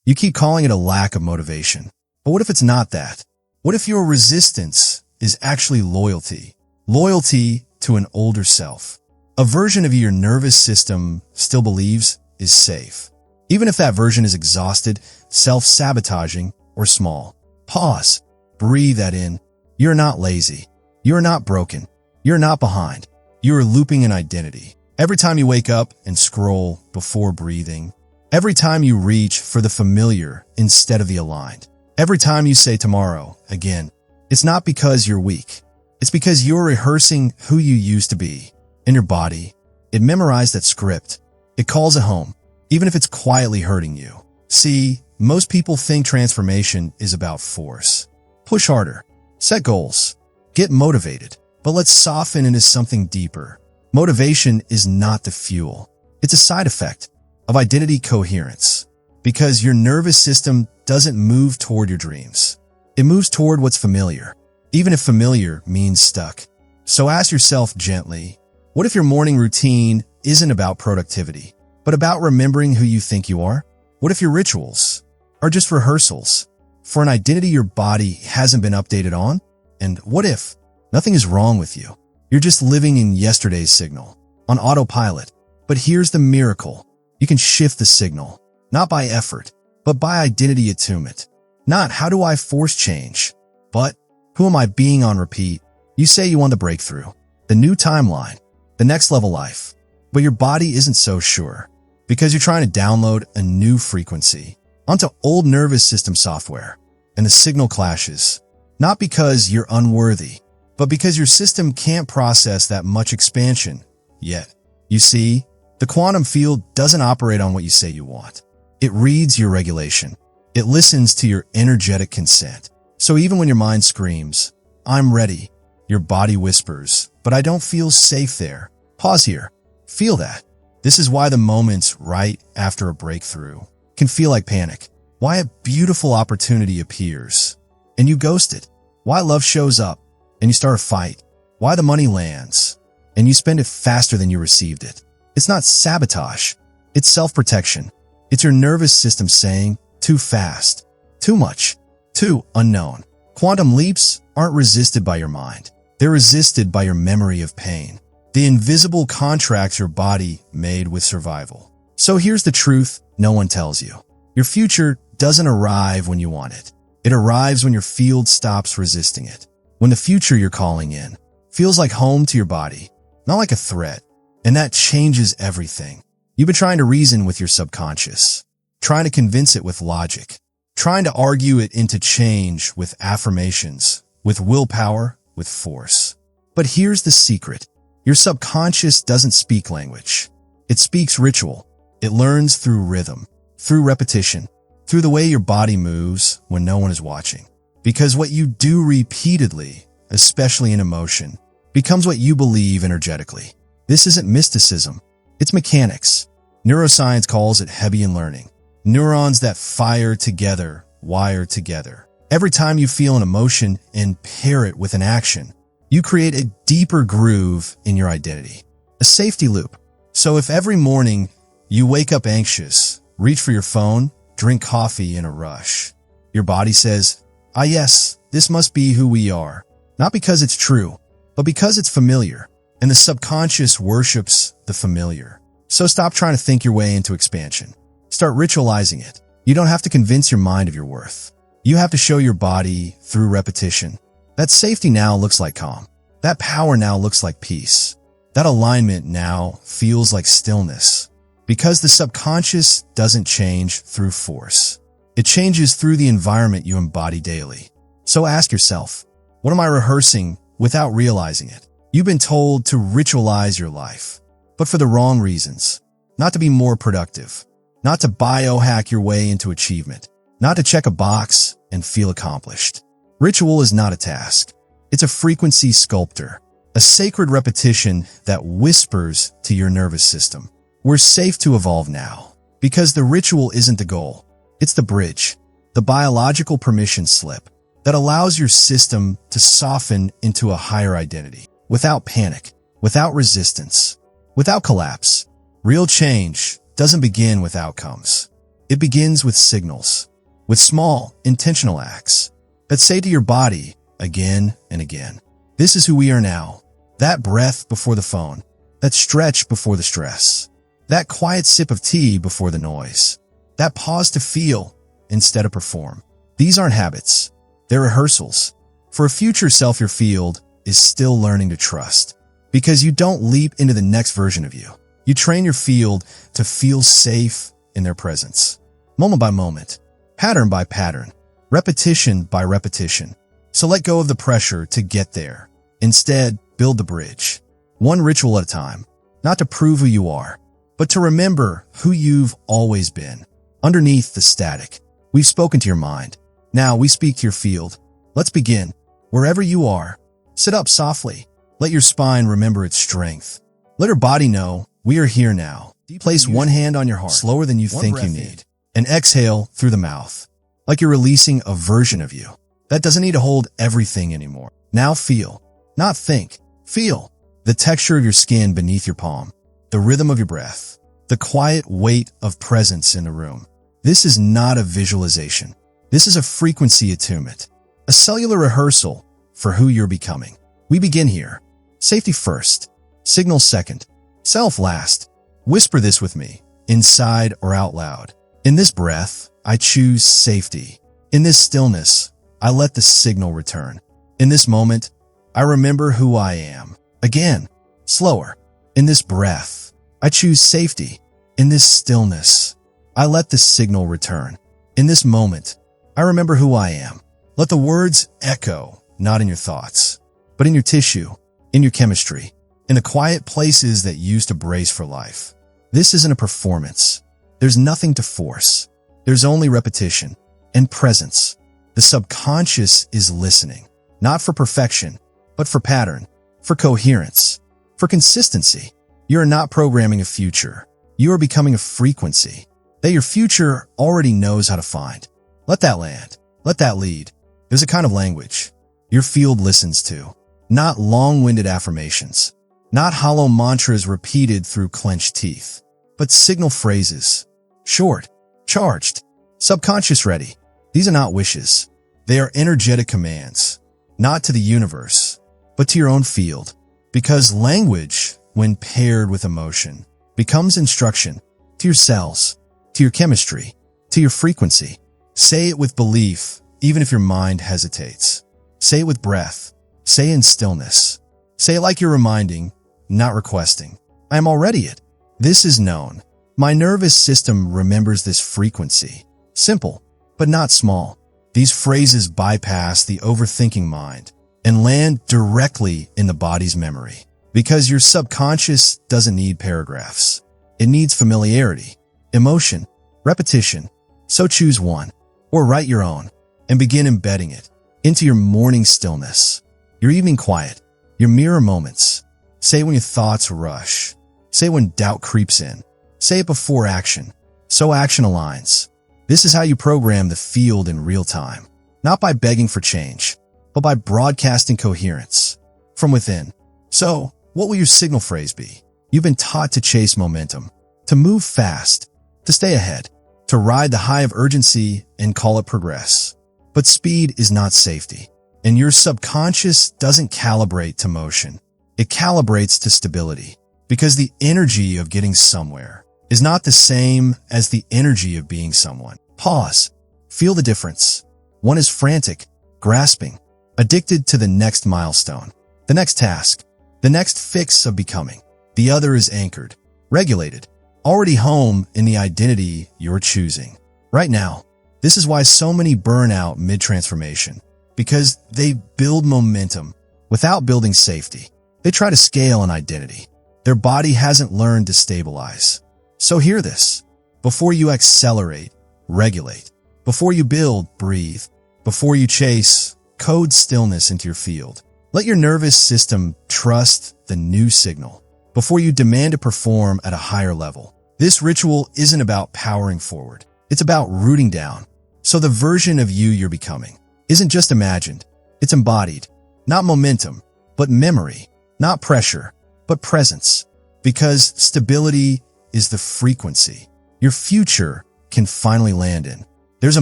You keep calling it a lack of motivation. But what if it's not that? What if your resistance is actually loyalty? Loyalty to an older self. A version of your nervous system still believes is safe. Even if that version is exhausted, self-sabotaging, or small. Pause. Breathe that in. You're not lazy. You're not broken. You're not behind. You're looping an identity. Every time you wake up and scroll before breathing, every time you reach for the familiar instead of the aligned, every time you say tomorrow again, it's not because you're weak. It's because you're rehearsing who you used to be. In your body, it memorized that script. It calls it home, even if it's quietly hurting you. See, most people think transformation is about force. Push harder. Set goals. Get motivated. But let's soften it into something deeper. Motivation is not the fuel. It's a side effect of identity coherence. Because your nervous system doesn't move toward your dreams. It moves toward what's familiar, even if familiar means stuck. So ask yourself gently, what if your morning routine isn't about productivity, but about remembering who you think you are? What if your rituals are just rehearsals for an identity your body hasn't been updated on? And what if nothing is wrong with you? You're just living in yesterday's signal, on autopilot. But here's the miracle. You can shift the signal, not by effort, but by identity attunement. Not how do I force change, but who am I being on repeat? You say you want the breakthrough, the new timeline, the next level life, but your body isn't so sure because you're trying to download a new frequency onto old nervous system software, and the signal clashes, not because you're unworthy, but because your system can't process that much expansion yet. You see, the quantum field doesn't operate on what you say you want. It reads your regulation. It listens to your energetic consent. So even when your mind screams, I'm ready, your body whispers, but I don't feel safe there. Pause here. Feel that. This is why the moments right after a breakthrough can feel like panic. Why a beautiful opportunity appears and you ghost it. Why love shows up and you start a fight. Why the money lands and you spend it faster than you received it. It's not sabotage. It's self-protection. It's your nervous system saying, too fast, too much, too unknown. Quantum leaps aren't resisted by your mind. They're resisted by your memory of pain. The invisible contracts your body made with survival. So here's the truth no one tells you. Your future doesn't arrive when you want it. It arrives when your field stops resisting it. When the future you're calling in feels like home to your body, not like a threat. And that changes everything. You've been trying to reason with your subconscious, trying to convince it with logic, trying to argue it into change with affirmations, with willpower, with force. But here's the secret. Your subconscious doesn't speak language. It speaks ritual. It learns through rhythm, through repetition, through the way your body moves when no one is watching. Because what you do repeatedly, especially in emotion, becomes what you believe energetically. This isn't mysticism. It's mechanics. Neuroscience calls it Hebbian learning. Neurons that fire together, wire together. Every time you feel an emotion and pair it with an action, you create a deeper groove in your identity, a safety loop. So if every morning you wake up anxious, reach for your phone, drink coffee in a rush, your body says, ah yes, this must be who we are. Not because it's true, but because it's familiar. And the subconscious worships the familiar. So stop trying to think your way into expansion. Start ritualizing it. You don't have to convince your mind of your worth. You have to show your body through repetition. That safety now looks like calm. That power now looks like peace. That alignment now feels like stillness. Because the subconscious doesn't change through force. It changes through the environment you embody daily. So ask yourself, what am I rehearsing without realizing it? You've been told to ritualize your life, but for the wrong reasons. Not to be more productive. Not to biohack your way into achievement. Not to check a box and feel accomplished. Ritual is not a task. It's a frequency sculptor. A sacred repetition that whispers to your nervous system. We're safe to evolve now. Because the ritual isn't the goal. It's the bridge. The biological permission slip that allows your system to soften into a higher identity. Without panic, without resistance, without collapse. Real change doesn't begin with outcomes. It begins with signals, with small, intentional acts that say to your body again and again, this is who we are now. That breath before the phone, that stretch before the stress, that quiet sip of tea before the noise, that pause to feel instead of perform. These aren't habits, they're rehearsals for a future self your field is still learning to trust. Because you don't leap into the next version of you. You train your field to feel safe in their presence. Moment by moment, pattern by pattern, repetition by repetition. So let go of the pressure to get there. Instead, build the bridge. One ritual at a time. Not to prove who you are, but to remember who you've always been. Underneath the static, we've spoken to your mind. Now we speak to your field. Let's begin. Wherever you are, sit up softly. Let your spine remember its strength. Let your body know we are here now. Place one hand on your heart, slower than you think you need, and exhale through the mouth, like you're releasing a version of you that doesn't need to hold everything anymore. Now feel, not think, feel the texture of your skin beneath your palm, the rhythm of your breath, the quiet weight of presence in the room. This is not a visualization. This is a frequency attunement, a cellular rehearsal for who you're becoming. We begin here. Safety first, signal second, self last. Whisper this with me, inside or out loud. In this breath, I choose safety. In this stillness, I let the signal return. In this moment, I remember who I am. Again, slower. In this breath, I choose safety. In this stillness, I let the signal return. In this moment, I remember who I am. Let the words echo, not in your thoughts, but in your tissue, in your chemistry, in the quiet places that used to brace for life. This isn't a performance. There's nothing to force. There's only repetition and presence. The subconscious is listening, not for perfection, but for pattern, for coherence, for consistency. You are not programming a future. You are becoming a frequency that your future already knows how to find. Let that land. Let that lead. There's a kind of language your field listens to. Not long-winded affirmations, not hollow mantras repeated through clenched teeth, but signal phrases, short, charged, subconscious ready. These are not wishes. They are energetic commands, not to the universe, but to your own field. Because language, when paired with emotion, becomes instruction to your cells, to your chemistry, to your frequency. Say it with belief, even if your mind hesitates. Say it with breath. Say in stillness. Say it like you're reminding, not requesting. I am already it. This is known. My nervous system remembers this frequency. Simple, but not small. These phrases bypass the overthinking mind and land directly in the body's memory. Because your subconscious doesn't need paragraphs. It needs familiarity, emotion, repetition. So choose one, or write your own, and begin embedding it into your morning stillness, your evening quiet, your mirror moments. Say when your thoughts rush. Say when doubt creeps in. Say it before action, so action aligns. This is how you program the field in real time, not by begging for change, but by broadcasting coherence from within. So, what will your signal phrase be? You've been taught to chase momentum, to move fast, to stay ahead, to ride the high of urgency and call it progress. But speed is not safety. And your subconscious doesn't calibrate to motion. It calibrates to stability. Because the energy of getting somewhere is not the same as the energy of being someone. Pause. Feel the difference. One is frantic, grasping, addicted to the next milestone, the next task, the next fix of becoming. The other is anchored, regulated, already home in the identity you're choosing. Right now, this is why so many burn out mid-transformation. Because they build momentum without building safety. They try to scale an identity. Their body hasn't learned to stabilize. So hear this. Before you accelerate, regulate. Before you build, breathe. Before you chase, code stillness into your field. Let your nervous system trust the new signal before you demand to perform at a higher level. This ritual isn't about powering forward. It's about rooting down. So the version of you you're becoming isn't just imagined, it's embodied. Not momentum, but memory. Not pressure, but presence. Because stability is the frequency your future can finally land in. There's a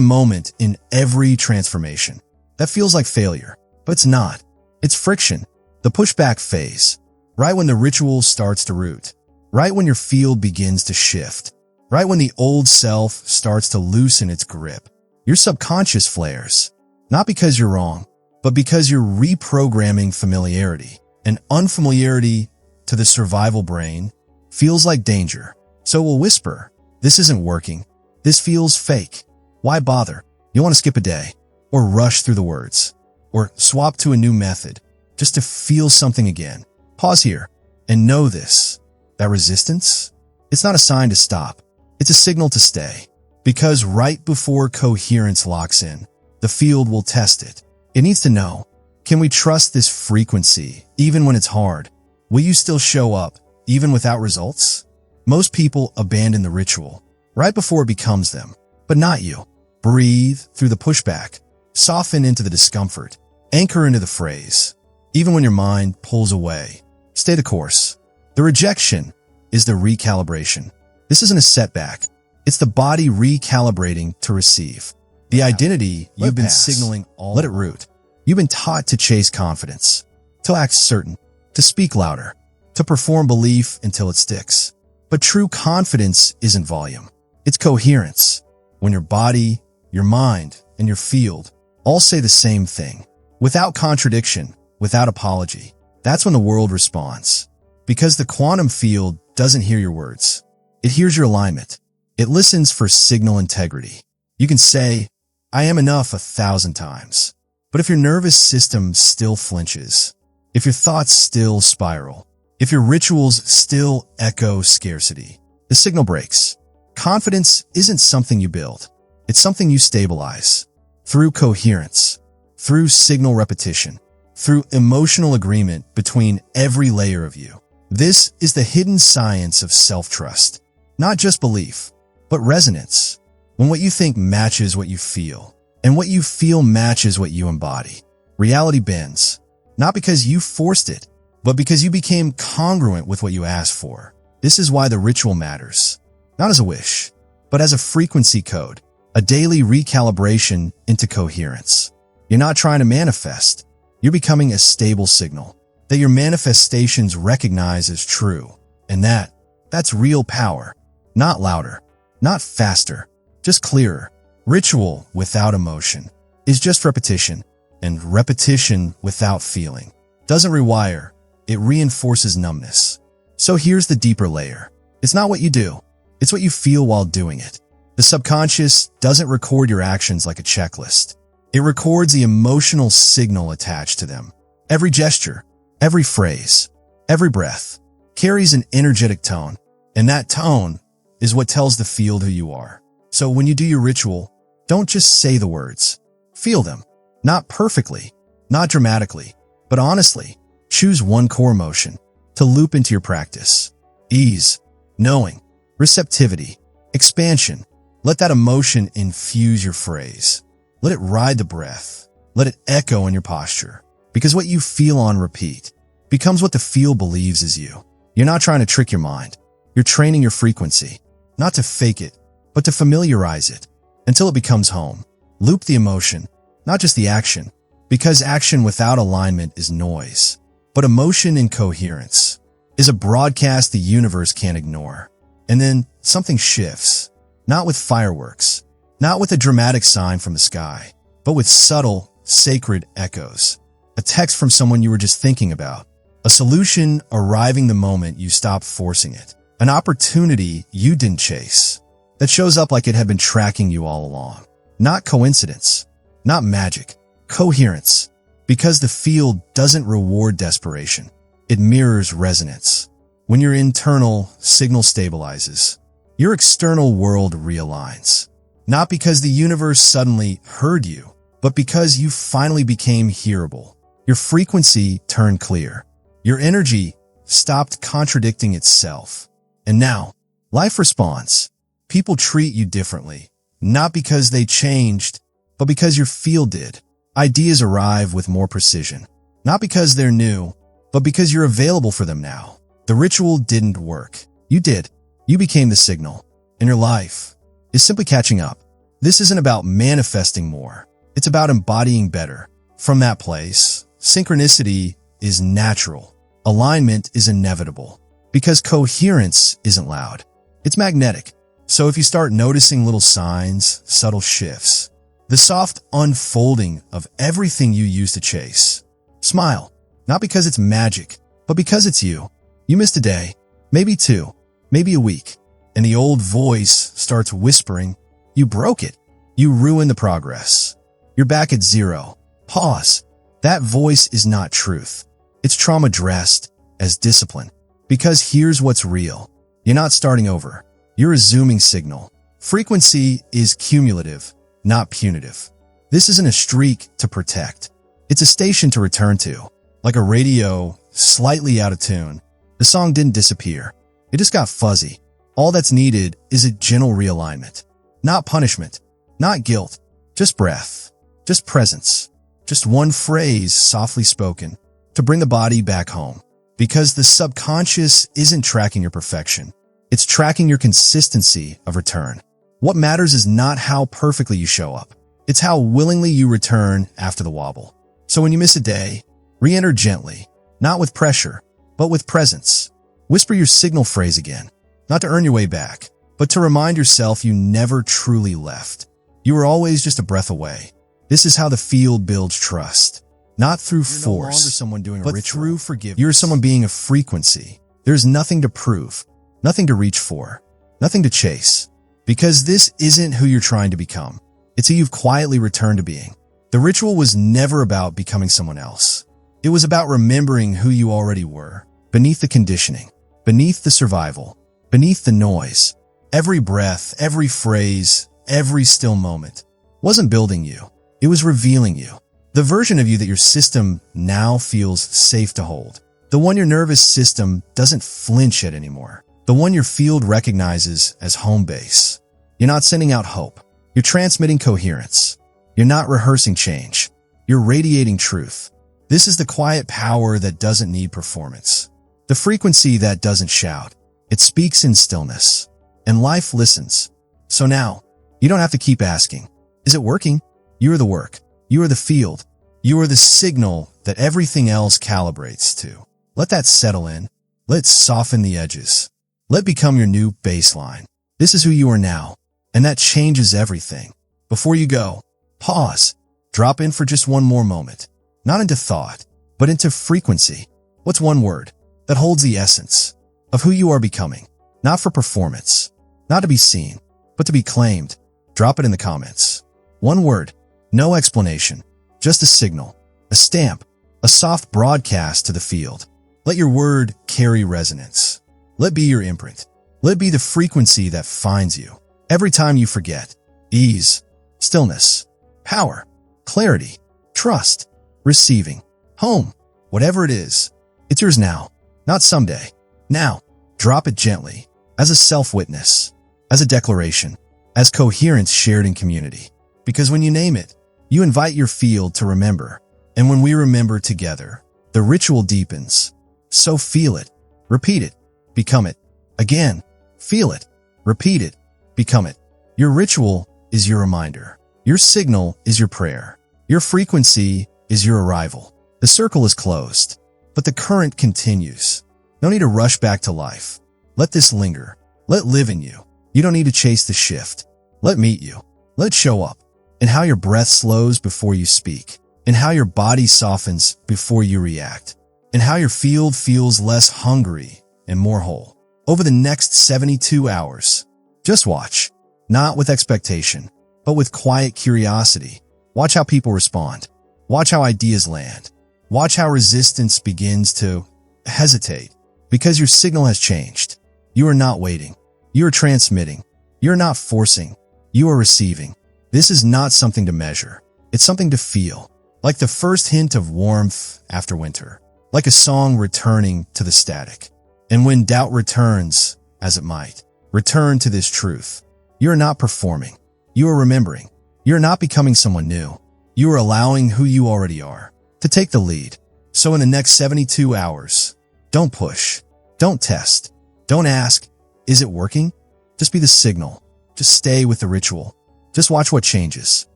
moment in every transformation that feels like failure, but it's not. It's friction, the pushback phase, right when the ritual starts to root, right when your field begins to shift, right when the old self starts to loosen its grip. Your subconscious flares, not because you're wrong, but because you're reprogramming familiarity. And unfamiliarity to the survival brain feels like danger. So it will whisper, this isn't working. This feels fake. Why bother? You want to skip a day, or rush through the words, or swap to a new method just to feel something again. Pause here and know this, that resistance, it's not a sign to stop. It's a signal to stay. Because right before coherence locks in, the field will test it. It needs to know, can we trust this frequency even when it's hard? Will you still show up even without results? Most people abandon the ritual right before it becomes them, but not you. Breathe through the pushback, soften into the discomfort, anchor into the phrase. Even when your mind pulls away, stay the course. The rejection is the recalibration. This isn't a setback. It's the body recalibrating to receive. The identity you've been signaling all. Let it root. You've been taught to chase confidence, to act certain, to speak louder, to perform belief until it sticks. But true confidence isn't volume. It's coherence. When your body, your mind, and your field all say the same thing, without contradiction, without apology, that's when the world responds. Because the quantum field doesn't hear your words. It hears your alignment. It listens for signal integrity. You can say, I am enough 1,000 times. But if your nervous system still flinches, if your thoughts still spiral, if your rituals still echo scarcity, the signal breaks. Confidence isn't something you build. It's something you stabilize. Through coherence, through signal repetition, through emotional agreement between every layer of you. This is the hidden science of self-trust. Not just belief, but resonance. When what you think matches what you feel, and what you feel matches what you embody, reality bends. Not because you forced it, but because you became congruent with what you asked for. This is why the ritual matters. Not as a wish, but as a frequency code, a daily recalibration into coherence. You're not trying to manifest. You're becoming a stable signal that your manifestations recognize as true. And that's real power. Not louder, not faster, just clearer. Ritual without emotion is just repetition, and repetition without feeling doesn't rewire, it reinforces numbness. So here's the deeper layer. It's not what you do, it's what you feel while doing it. The subconscious doesn't record your actions like a checklist. It records the emotional signal attached to them. Every gesture, every phrase, every breath carries an energetic tone, and that tone is what tells the field who you are. So when you do your ritual, don't just say the words. Feel them. Not perfectly, not dramatically, but honestly. Choose one core emotion to loop into your practice. Ease, knowing, receptivity, expansion. Let that emotion infuse your phrase. Let it ride the breath. Let it echo in your posture. Because what you feel on repeat becomes what the field believes is you. You're not trying to trick your mind. You're training your frequency. Not to fake it, but to familiarize it until it becomes home. Loop the emotion, not just the action, because action without alignment is noise. But emotion in coherence is a broadcast the universe can't ignore. And then something shifts, not with fireworks, not with a dramatic sign from the sky, but with subtle, sacred echoes. A text from someone you were just thinking about, a solution arriving the moment you stop forcing it. An opportunity you didn't chase that shows up like it had been tracking you all along. Not coincidence, not magic, coherence. Because the field doesn't reward desperation. It mirrors resonance. When your internal signal stabilizes, your external world realigns. Not because the universe suddenly heard you, but because you finally became hearable. Your frequency turned clear. Your energy stopped contradicting itself. And now, life responds. People treat you differently, not because they changed, but because your field did. Ideas arrive with more precision, not because they're new, but because you're available for them now. The ritual didn't work. You did. You became the signal. And your life, is simply catching up. This isn't about manifesting more. It's about embodying better. From that place, synchronicity is natural. Alignment is inevitable. Because coherence isn't loud. It's magnetic. So if you start noticing little signs, subtle shifts, the soft unfolding of everything you used to chase, smile. Not because it's magic, but because it's you. You missed a day, maybe two, maybe a week, and the old voice starts whispering, you broke it. You ruined the progress. You're back at zero. Pause. That voice is not truth. It's trauma dressed as discipline. Because here's what's real. You're not starting over. You're a zooming signal. Frequency is cumulative, not punitive. This isn't a streak to protect. It's a station to return to. Like a radio slightly out of tune. The song didn't disappear. It just got fuzzy. All that's needed is a gentle realignment. Not punishment. Not guilt. Just breath. Just presence. Just one phrase softly spoken to bring the body back home. Because the subconscious isn't tracking your perfection. It's tracking your consistency of return. What matters is not how perfectly you show up. It's how willingly you return after the wobble. So when you miss a day, re-enter gently, not with pressure, but with presence. Whisper your signal phrase again, not to earn your way back, but to remind yourself you never truly left. You were always just a breath away. This is how the field builds trust. Not through force, no longer someone doing a but ritual. Through forgiveness. You're someone being a frequency. There's nothing to prove, nothing to reach for, nothing to chase. Because this isn't who you're trying to become. It's who you've quietly returned to being. The ritual was never about becoming someone else. It was about remembering who you already were, beneath the conditioning, beneath the survival, beneath the noise. Every breath, every phrase, every still moment wasn't building you. It was revealing you. The version of you that your system now feels safe to hold. The one your nervous system doesn't flinch at anymore. The one your field recognizes as home base. You're not sending out hope. You're transmitting coherence. You're not rehearsing change. You're radiating truth. This is the quiet power that doesn't need performance. The frequency that doesn't shout. It speaks in stillness. And life listens. So now, you don't have to keep asking, is it working? You are the work. You are the field. You are the signal that everything else calibrates to. Let that settle in. Let soften the edges. Let become your new baseline. This is who you are now, and that changes everything. Before you go, pause. Drop in for just one more moment. Not into thought, but into frequency. What's one word that holds the essence of who you are becoming? Not for performance, not to be seen, but to be claimed. Drop it in the comments. One word, no explanation, just a signal, a stamp, a soft broadcast to the field. Let your word carry resonance. Let be your imprint. Let be the frequency that finds you. Every time you forget, ease, stillness, power, clarity, trust, receiving, home, whatever it is, it's yours now, not someday. Now, drop it gently, as a self-witness, as a declaration, as coherence shared in community. Because when you name it, you invite your field to remember. And when we remember together, the ritual deepens. So feel it, repeat it, become it. Again, feel it, repeat it, become it. Your ritual is your reminder. Your signal is your prayer. Your frequency is your arrival. The circle is closed, but the current continues. No need to rush back to life. Let this linger. Let live in you. You don't need to chase the shift. Let meet you. Let show up. And how your breath slows before you speak. And how your body softens before you react. And how your field feels less hungry and more whole. Over the next 72 hours, just watch. Not with expectation, but with quiet curiosity. Watch how people respond. Watch how ideas land. Watch how resistance begins to hesitate. Because your signal has changed. You are not waiting. You are transmitting. You are not forcing. You are receiving. This is not something to measure. It's something to feel. Like the first hint of warmth after winter. Like a song returning to the static. And when doubt returns, as it might, return to this truth. You are not performing. You are remembering. You are not becoming someone new. You are allowing who you already are to take the lead. So in the next 72 hours, don't push. Don't test. Don't ask, is it working? Just be the signal. Just Just stay with the ritual. Just watch what changes.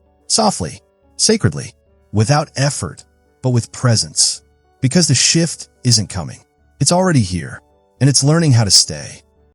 Softly, sacredly, without effort, but with presence. Because the shift isn't coming. It's already here, and it's learning how to stay.